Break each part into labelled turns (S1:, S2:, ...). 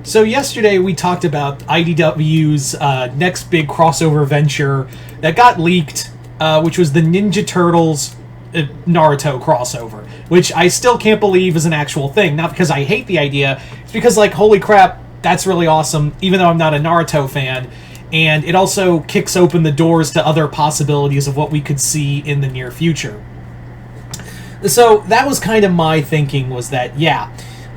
S1: So yesterday we talked about IDW's next big crossover venture that got leaked, which was the Ninja Turtles Naruto crossover, which I still can't believe is an actual thing. Not because I hate the idea, it's because, like, holy crap, that's really awesome, even though I'm not a Naruto fan. And it also kicks open the doors to other possibilities of what we could see in the near future. So that was kind of my thinking, was that, yeah,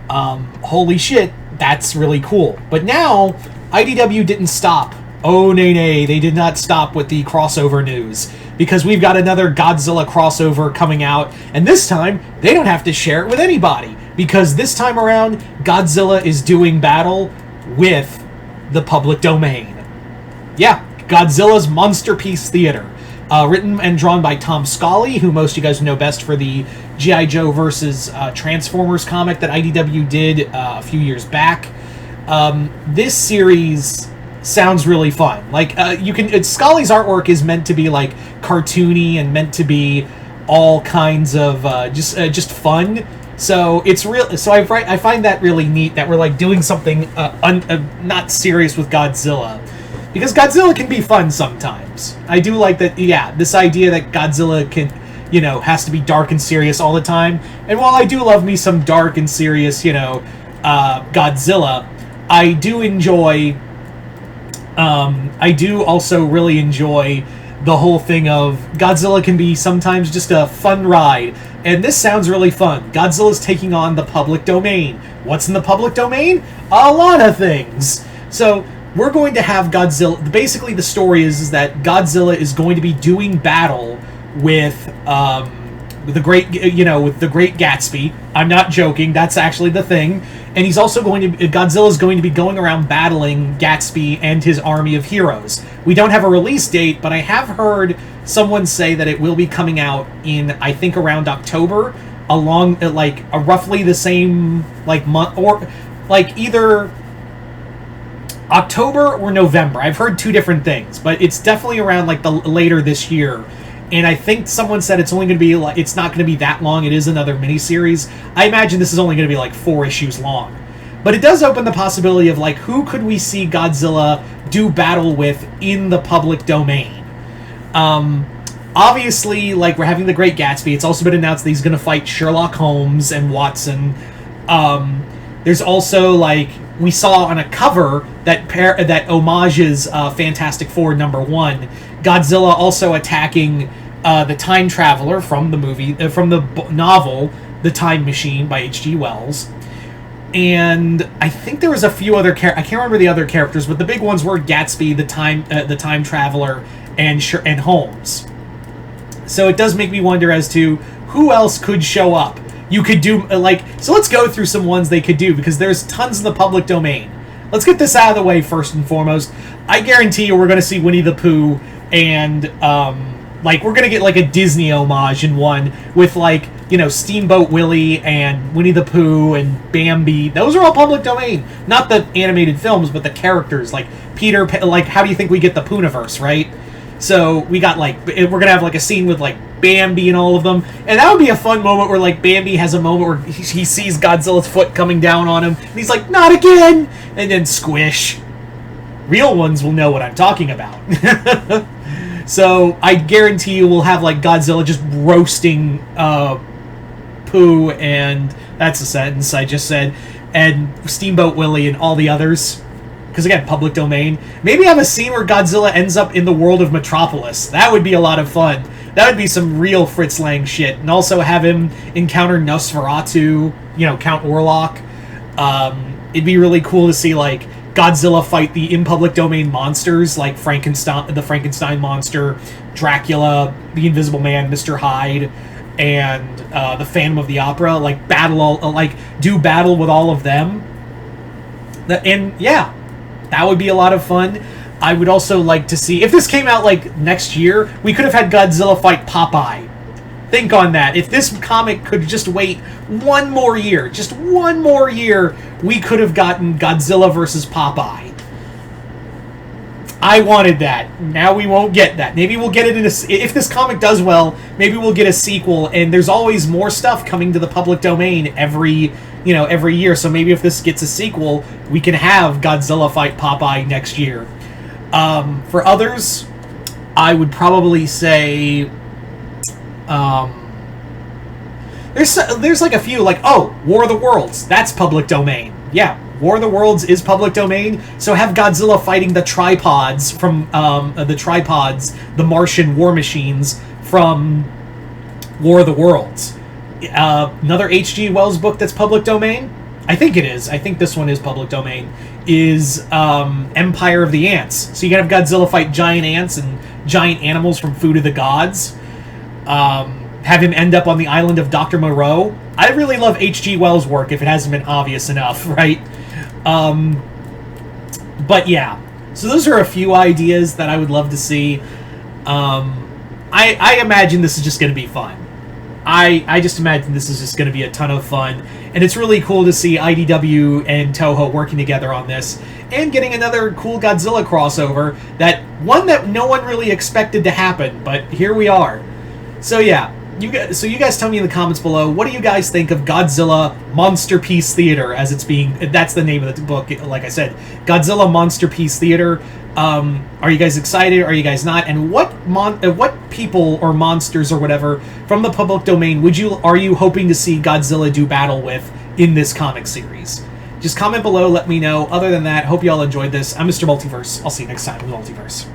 S1: holy shit, that's really cool. But now, IDW didn't stop. Oh, nay, they did not stop with the crossover news. Because we've got another Godzilla crossover coming out, and this time, they don't have to share it with anybody. Because this time around, Godzilla is doing battle with the public domain. Yeah, Godzilla's Monsterpiece Theater. Written and drawn by Tom Scully, who most of you guys know best for the G.I. Joe versus Transformers comic that IDW did a few years back. This series sounds really fun. Like, Scully's artwork is meant to be, like, cartoony and meant to be all kinds of just fun. So it's real. So I find that really neat that we're, like, doing something not serious with Godzilla. Because Godzilla can be fun sometimes. I do like that, yeah, this idea that Godzilla can, has to be dark and serious all the time. And while I do love me some dark and serious, Godzilla, I do enjoy, I do also really enjoy the whole thing of Godzilla can be sometimes just a fun ride. And this sounds really fun. Godzilla's taking on the public domain. What's in the public domain? A lot of things. So we're going to have Godzilla. Basically, the story is that Godzilla is going to be doing battle with the great, with the Great Gatsby. I'm not joking. That's actually the thing. And he's also Godzilla is going to be going around battling Gatsby and his army of heroes. We don't have a release date, but I have heard someone say that it will be coming out in, I think, around October, along roughly the same month, or either October or November. I've heard two different things, but it's definitely around the later this year. And I think someone said it's only going to be it's not going to be that long. It is another miniseries. I imagine this is only going to be 4 issues long. But it does open the possibility of who could we see Godzilla do battle with in the public domain. Obviously, we're having the Great Gatsby. It's also been announced that he's going to fight Sherlock Holmes and Watson. There's also we saw on a cover that homages Fantastic Four #1, Godzilla also attacking the Time Traveler from the movie, from the novel The Time Machine by H.G. Wells. And I think there was a few other I can't remember the other characters, but the big ones were Gatsby, the Time Traveler, and Holmes. So it does make me wonder as to who else could show up. You could do, so let's go through some ones they could do, because there's tons in the public domain. Let's get this out of the way first and foremost. I guarantee you we're going to see Winnie the Pooh, and, we're going to get, a Disney homage in one with, Steamboat Willie and Winnie the Pooh and Bambi. Those are all public domain. Not the animated films, but the characters, Peter, how do you think we get the Poohniverse, right? So we got, we're going to have, a scene with, Bambi and all of them, and that would be a fun moment where Bambi has a moment where he sees Godzilla's foot coming down on him, and he's like, not again, and then squish. Real ones will know what I'm talking about. So I guarantee you we'll have Godzilla just roasting Pooh, and that's a sentence I just said, and Steamboat Willie and all the others. Because again, public domain. Maybe have a scene where Godzilla ends up in the world of Metropolis. That would be a lot of fun. That would be some real Fritz Lang shit. And also have him encounter Nosferatu, Count Orlok. It'd be really cool to see, Godzilla fight the in public domain monsters, Frankenstein, the Frankenstein monster, Dracula, the Invisible Man, Mr. Hyde, and the Phantom of the Opera. Do battle with all of them. And, yeah, that would be a lot of fun. I would also like to see, if this came out next year, we could have had Godzilla fight Popeye. Think on that. If this comic could just wait one more year, we could have gotten Godzilla versus Popeye. I wanted that. Now we won't get that. Maybe we'll get it if this comic does well, maybe we'll get a sequel, and there's always more stuff coming to the public domain every every year. So maybe if this gets a sequel, we can have Godzilla fight Popeye next year. For others, I would probably say, there's like a few, like, War of the Worlds, that's public domain. Yeah, War of the Worlds is public domain, so have Godzilla fighting the tripods from, the Martian war machines from War of the Worlds. Another H.G. Wells book that's public domain, I think it is, I think this one is public domain, is Empire of the Ants. So you can have Godzilla fight giant ants and giant animals from Food of the Gods. Have him end up on the island of Dr. Moreau. I really love H.G. Wells' work, if it hasn't been obvious enough, right? But yeah, so those are a few ideas that I would love to see. I imagine this is just going to be fun. I just imagine this is just going to be a ton of fun, and it's really cool to see IDW and Toho working together on this, and getting another cool Godzilla crossover, that no one really expected to happen, but here we are. So yeah, you guys tell me in the comments below, what do you guys think of Godzilla Monster Piece Theater, as that's the name of the book, like I said, Godzilla Monster Piece Theater. Are you guys excited? Are you guys not? And what people or monsters or whatever from the public domain are you hoping to see Godzilla do battle with in this comic series? Just comment below, let me know. Other than that, hope you all enjoyed this. I'm Mr. Multiverse. I'll see you next time in the Multiverse.